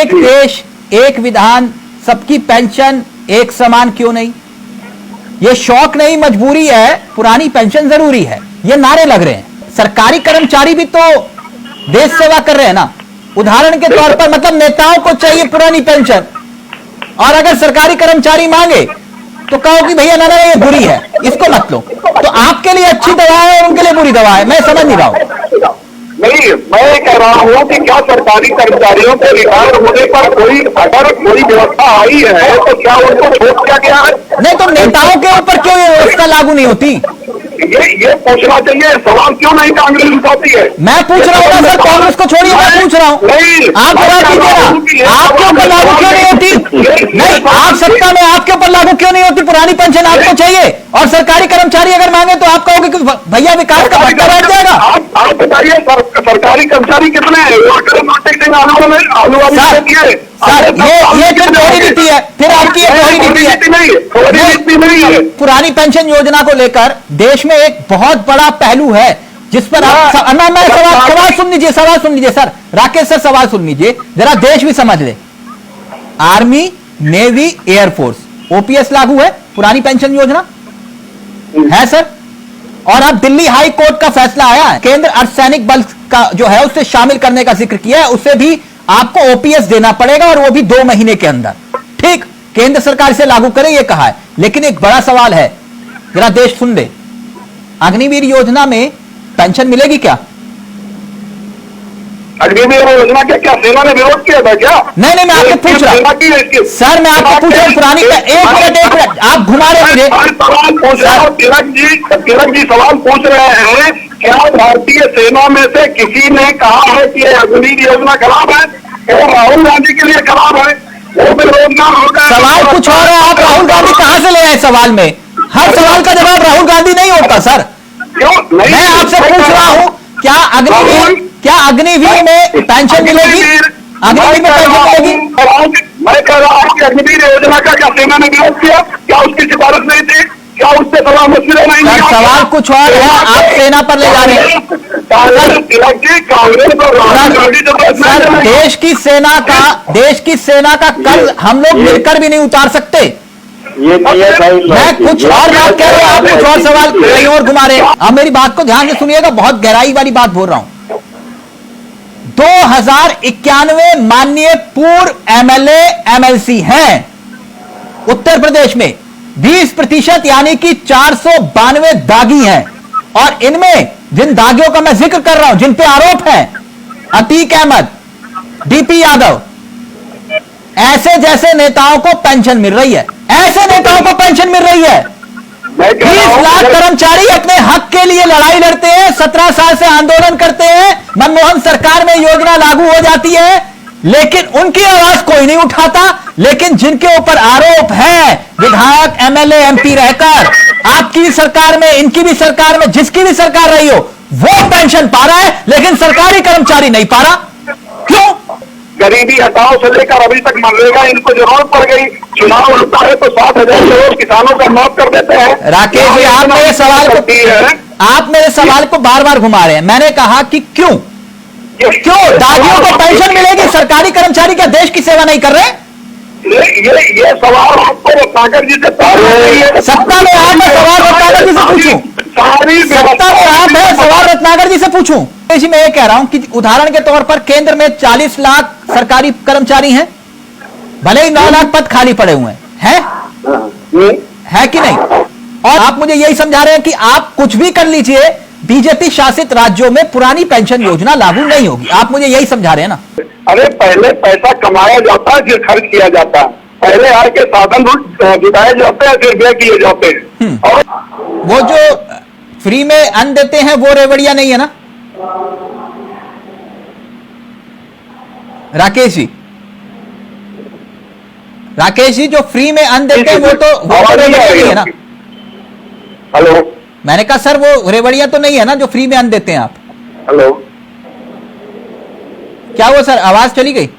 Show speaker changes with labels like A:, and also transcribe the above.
A: एक देश, एक विधान, सबकी पेंशन एक समान क्यों नहीं? ये शौक नहीं, मजबूरी है। पुरानी पेंशन जरूरी है, ये नारे लग रहे हैं। सरकारी कर्मचारी भी तो देश सेवा कर रहे हैं ना। उदाहरण के तौर पर मतलब नेताओं को चाहिए पुरानी पेंशन, और अगर सरकारी कर्मचारी मांगे तो कहो कि भैया ना ना ये बुरी है, इसको मत लो। तो आपके लिए अच्छी दवा है और उनके लिए बुरी दवा है, मैं समझ नहीं रहा हूं।
B: नहीं, मैं कह रहा हूँ कि क्या सरकारी कर्मचारियों के रिटायर होने पर कोई अगर कोई व्यवस्था आई है तो क्या उनको छोड़ दिया गया है?
A: नहीं तो नेताओं के ऊपर क्यों ये व्यवस्था लागू नहीं होती?
B: ये पूछना चाहिए। सवाल क्यों नहीं कांग्रेस उठाती है?
A: मैं पूछ रहा हूँ ना सर, कांग्रेस को छोड़िए, मैं पूछ रहा हूँ। आप जवाब दीजिए ना, आपके ऊपर लागू क्यों नहीं होती? नहीं, आप सत्ता में, आपके ऊपर लागू क्यों नहीं होती? पुरानी पेंशन आपको चाहिए और सरकारी कर्मचारी अगर मांगे तो आप कहोगे कि भैया विकास का भट्टा बैठ जाएगा।
B: आप बताइए, सरकारी कर्मचारी कितने हैं?
A: सर ये फिर दोहरी नीति है, फिर आपकी दोहरी नीति है। पुरानी पेंशन योजना को लेकर देश में एक बहुत बड़ा पहलू है जिस पर आप मैं सवाल सुन लीजिए सर, राकेश सर सवाल सुन लीजिए जरा, देश भी समझ ले। आर्मी, नेवी, एयरफोर्स, ओपीएस लागू है, पुरानी पेंशन योजना है सर। और अब दिल्ली हाई कोर्ट का फैसला आया है, केंद्र अर्धसैनिक बल का जो है उससे शामिल करने का जिक्र किया है, उससे भी आपको ओपीएस देना पड़ेगा और वो भी 2 महीने के अंदर। ठीक, केंद्र सरकार इसे लागू करे ये कहा है, लेकिन एक बड़ा सवाल है, जरा देश सुन ले। अग्निवीर योजना में पेंशन मिलेगी क्या?
B: अग्निवीर योजना क्या सेना ने विरोध किया था क्या?
A: नहीं, मैं आपको पूछ रहा हूं सर, मैं आपको पूछ रहा हूं पुरानी का। एक मिनट आप घुमा रहे मुझे।
B: सवाल पूछ रहा हूं, तिलक जी सवाल पूछ रहे हैं, क्या भारतीय सेना में से किसी ने कहा है कि अग्निवीर योजना खराब है? और राहुल गांधी के लिए खराब है, वो बेरोजगार हो गए।
A: सवाल कुछ और है, आप राहुल गांधी कहां से ले आए सवाल में? हर सवाल का जवाब राहुल गांधी नहीं होता सर।
B: क्यों?
A: मैं आपसे पूछ रहा हूं, क्या अग्निवीर में पेंशन मिलेगी? अग्निवीर में पेंशन मिलेगी?
B: मैं कह रहा हूं कि अग्निवीर योजना का क्या सेना ने विरोध किया? क्या उसकी सिफारिश नहीं थी? क्या उससे सलाह मशवरे नहीं?
A: सवाल कुछ और है, आप सेना पर ले जा रहे हैं। सर, देश की सेना का कर्ज हम लोग मिलकर भी नहीं उतार सकते। मैं कुछ और बात कह रहा हूं, आप कुछ और सवाल कहीं और घुमा रहे हैं। अब मेरी बात को ध्यान से सुनिएगा, बहुत गहराई वाली बात बोल रहा हूं। 2091 माननीय पूर्व एमएलए एमएलसी हैं उत्तर प्रदेश में, 20% यानी कि 492 दागी हैं। और इनमें जिन दागियों का मैं जिक्र कर रहा हूं, जिन पे आरोप है, अतीक अहमद, डीपी यादव, ऐसे जैसे नेताओं को पेंशन मिल रही है, ऐसे नेताओं को पेंशन मिल रही है। 20 लाख कर्मचारी अपने हक के लिए लड़ाई लड़ते हैं, 17 साल से आंदोलन करते हैं, मनमोहन सरकार में योजना लागू हो जाती है, लेकिन उनकी आवाज कोई नहीं उठाता। लेकिन जिनके ऊपर आरोप है, विधायक, एमएलए, एमपी रहकर आपकी सरकार में, इनकी भी सरकार में, जिसकी भी सरकार रही हो, वो पेंशन पा रहा है, लेकिन सरकारी कर्मचारी नहीं पा रहा। क्यों?
B: गरीबी हटाओ से लेकर अभी तक मनरेगा इनको जरूरत पड़ गई, चुनाव होता है तो 7,000 करोड़ किसानों का माफ कर देते हैं।
A: राकेश जी, आप मेरे सवाल को बार बार घुमा रहे हैं। मैंने कहा कि क्यों दागियों को पेंशन मिलेगी, सरकारी कर्मचारी क्या देश की सेवा नहीं कर रहे?
B: ये सवाल आपको रत्नाकर जी से,
A: सत्ता में आप, मैं सवाल रत्नाकर जी से पूछूं? सत्ता में आप है, सवाल रत्नाकर जी से पूछूं? मैं ये कह रहा हूं कि उदाहरण के तौर पर केंद्र में 40 लाख सरकारी कर्मचारी हैं, भले ही 9 लाख पद खाली पड़े हुए हैं, है कि नहीं? और आप मुझे यही समझा रहे हैं कि आप कुछ भी कर लीजिए, बीजेपी शासित राज्यों में पुरानी पेंशन योजना लागू नहीं होगी। आप मुझे यही समझा रहे हैं ना?
B: अरे पहले पैसा कमाया जाता है, फिर खर्च किया जाता है। पहले आय के साधन जुटाए जाते हैं, फिर व्यय किए जाते हैं। और
A: वो जो फ्री में अन्न देते हैं वो रेवड़िया नहीं है ना राकेश जी, जो फ्री में अन्न देते हैं वो तो रेवड़िया नहीं है ना?
B: हेलो,
A: मैंने कहा सर वो रेवड़िया तो नहीं है ना जो फ्री में अन्न देते हैं आप?
B: हेलो,
A: क्या हुआ सर, आवाज चली गई?